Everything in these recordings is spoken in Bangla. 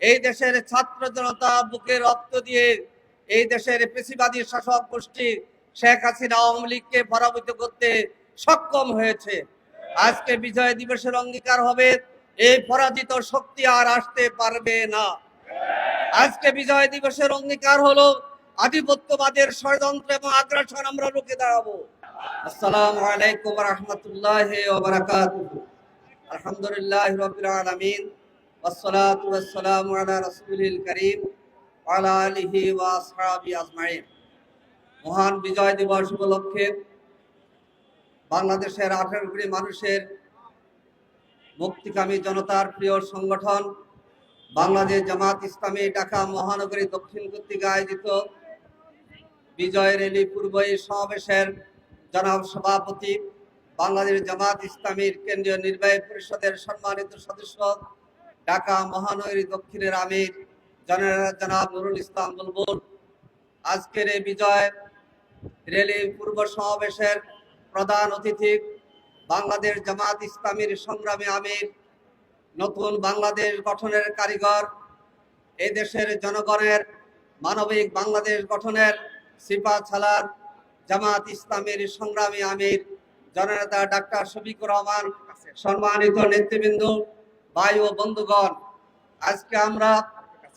এই দেশের ছাত্র জনতা বুকে রক্ত দিয়ে এই দেশের পেশিবাদী শাসক গোষ্ঠী শেখ হাসিনা আওয়ামী লীগকে পরাজিত করতে সক্ষম হয়েছে। আজকে বিজয় দিবসের অঙ্গীকার হবে এই পরাজিত শক্তি আর আসতে পারবে না। আজকে বিজয় দিবসের অঙ্গীকার হলো আধিপত্যবাদের ষড়যন্ত্র এবং আগ্রাসন আমরা রুখে দাঁড়াবো। আসসালামু আলাইকুম ওয়া রাহমাতুল্লাহি ওয়া বারাকাতুহু। আলহামদুলিল্লাহি রাব্বিল আলামিন ওয়াসসালাতু ওয়াসসালামু আলা রাসূলিল কারীম ওয়া আলা আলিহি ওয়া আসহাবিহি আজমাইন। মহান বিজয় দিবস উপলক্ষে বাংলাদেশের 18 কোটি মানুষের মুক্তিকামী জনতার প্রিয় সংগঠন বাংলাদেশ জামাত ইসলামী ঢাকা মহানগরী দক্ষিণ কর্তৃক আয়োজিত বিজয় র্যালি পূর্ব এই সমাবেশের জনাব সভাপতি, বাংলাদেশ জামাত ইসলামীর কেন্দ্রীয় নির্বাহী পরিষদের সম্মানিত সদস্য, ঢাকা মহানগরী দক্ষিণের আমির জনাব নুরুল ইসলাম বুলবুল, আজকের এই বিজয় র্যালি পূর্ব সমাবেশের প্রধান অতিথি বাংলাদেশ জামাত ইসলামীর সংগ্রামী আমির, নতুন বাংলাদেশ গঠনের কারিগর, এই দেশের জনগণের মানবিক বাংলাদেশ গঠনের সিপাহসালার জামাত ইসলামীর সংগ্রামী আমির জননেতা ডাক্তার শফিকুর রহমান, সম্মানিত নেতৃবৃন্দ, ভাই ও বন্ধুগণ, আজকে আমরা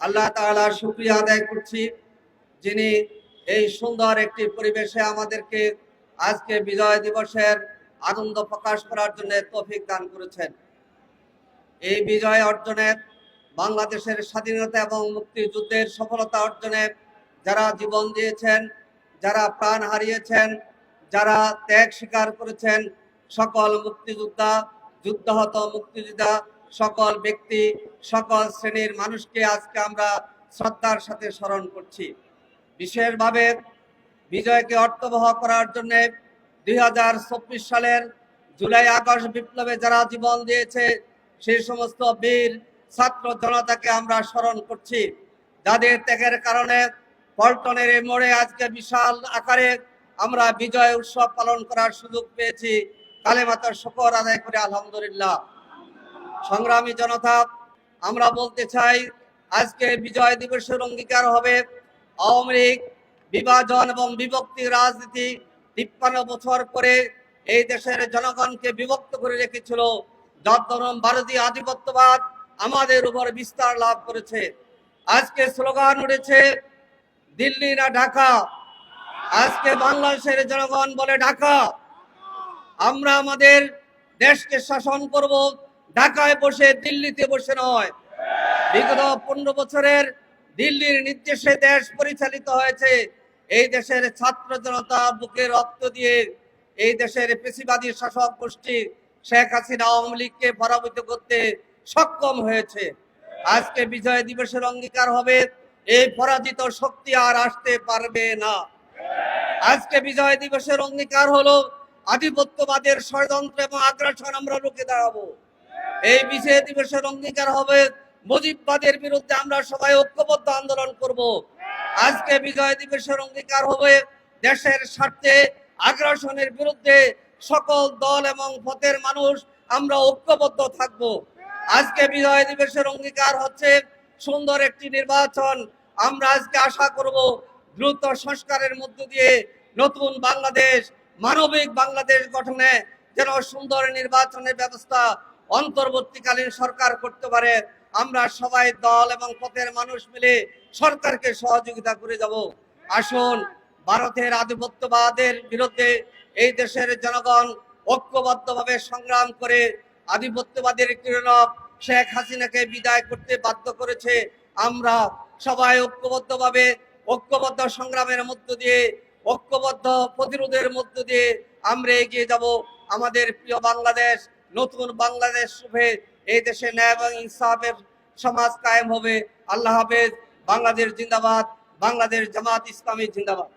আল্লাহ তাআলার শুকরিয়া আদায় করছি যিনি এই সুন্দর একটি পরিবেশে আমাদেরকে আজকে বিজয় দিবসের আনন্দ প্রকাশ করার জন্য তৌফিক দান করেছেন। এই বিজয় অর্জনে বাংলাদেশের স্বাধীনতা এবং মুক্তিযুদ্ধের সফলতা অর্জনে যারা জীবন দিয়েছেন, যারা প্রাণ হারিয়েছেন, যারা ত্যাগ স্বীকার করেছেন, সকল মুক্তিযোদ্ধা, যুদ্ধাহত মুক্তিযোদ্ধা, সকল ব্যক্তি, সকল শ্রেণীর মানুষকে আজকে আমরা শ্রদ্ধার সাথে স্মরণ করছি। বিশেষভাবে বিজয়কে অর্থবহ করার জন্য 2024 সালের জুলাই আগস্ট বিপ্লবে যারা জীবন দিয়েছে সেই সমস্ত বীর ছাত্র জনতাকে আমরা স্মরণ করছি, যাদের ত্যাগের কারণে পল্টনের এই মোড়ে আজকে বিশাল আকারে আমরা বিজয় উৎসব পালন করার সুযোগ পেয়েছি। কালেমাতার শুকর আদায় করে আলহামদুলিল্লাহ। সংগ্রামী জনতা, আমরা বলতে চাই আজকে বিজয় দিবসের অঙ্গীকার হবে আওয়ামী লীগ বিভাজন এবং বিভক্তির রাজনীতি 53 বছর করে এই দেশের জনগণকে বিভক্ত করে রেখেছিল। যতরম ভারতীয় আধিপত্যবাদ আমাদের উপর বিস্তার লাভ করেছে। আজকে স্লোগান উঠেছে দিল্লি না ঢাকা। আজকে বাংলাদেশের জনগণ বলে ঢাকা। আমরা আমাদের দেশকে শাসন করব ঢাকায় বসে, দিল্লিতে বসে নয়। বিগত 15 বছরের দিল্লির নির্দেশে দেশ পরিচালিত হয়েছে। এই দেশের ছাত্র জনতা বুকে রক্ত দিয়ে এই দেশের পেশিবাদী শাসক গোষ্ঠী শেখ হাসিনা আওয়ামী লীগকে পরাজিত করতে সক্ষম হয়েছে। আজকে বিজয় দিবসের অঙ্গীকার হবে এই পরাজিত শক্তি আর আসতে পারবে না। আজকে বিজয় দিবসের অঙ্গীকার হলো আধিপত্যবাদের ষড়যন্ত্র এবং আগ্রাসন আমরা রুখে দাঁড়াবো। এই বিজয় দিবসের অঙ্গীকার হবে মুজিববাদের বিরুদ্ধে আমরা সবাই ঐক্যবদ্ধ আন্দোলন করব। আজকে বিজয় দিবসের অঙ্গীকার হবে দেশের স্বার্থে আগ্রাসনের বিরুদ্ধে সকল দল এবং পথের মানুষ আমরা ঐক্যবদ্ধ থাকব। আজকে বিজয় দিবসের অঙ্গীকার হচ্ছে সুন্দর একটি নির্বাচন। আমরা আজকে আশা করব দ্রুত সংস্কারের মধ্য দিয়ে নতুন বাংলাদেশ, মানবিক বাংলাদেশ গঠনে যেন সুন্দর নির্বাচনের ব্যবস্থা অন্তর্বর্তীকালীন সরকার করতে পারে। আমরা সবাই দল এবং পথের মানুষ মিলে সরকারকে সহযোগিতা করে যাব। আসুন ভারতের আধিপত্যবাদের বিরুদ্ধে এই দেশের জনগণ ঐক্যবদ্ধভাবে সংগ্রাম করে আধিপত্যবাদের কিরণব শেখ হাসিনাকে বিদায় করতে বাধ্য করেছে। আমরা সবাই ঐক্যবদ্ধভাবে ঐক্যবদ্ধ সংগ্রামের মধ্য দিয়ে, ঐক্যবদ্ধ প্রতিরোধের মধ্য দিয়ে আমরা এগিয়ে যাব। আমাদের প্রিয় বাংলাদেশ, নতুন বাংলাদেশ শুভে এই দেশে ন্যায় এবং ইনসাফের সমাজ কায়েম হবে। আল্লাহ হাফেজ। বাংলাদেশ জিন্দাবাদ। বাংলাদেশ জামাত ইসলামী জিন্দাবাদ।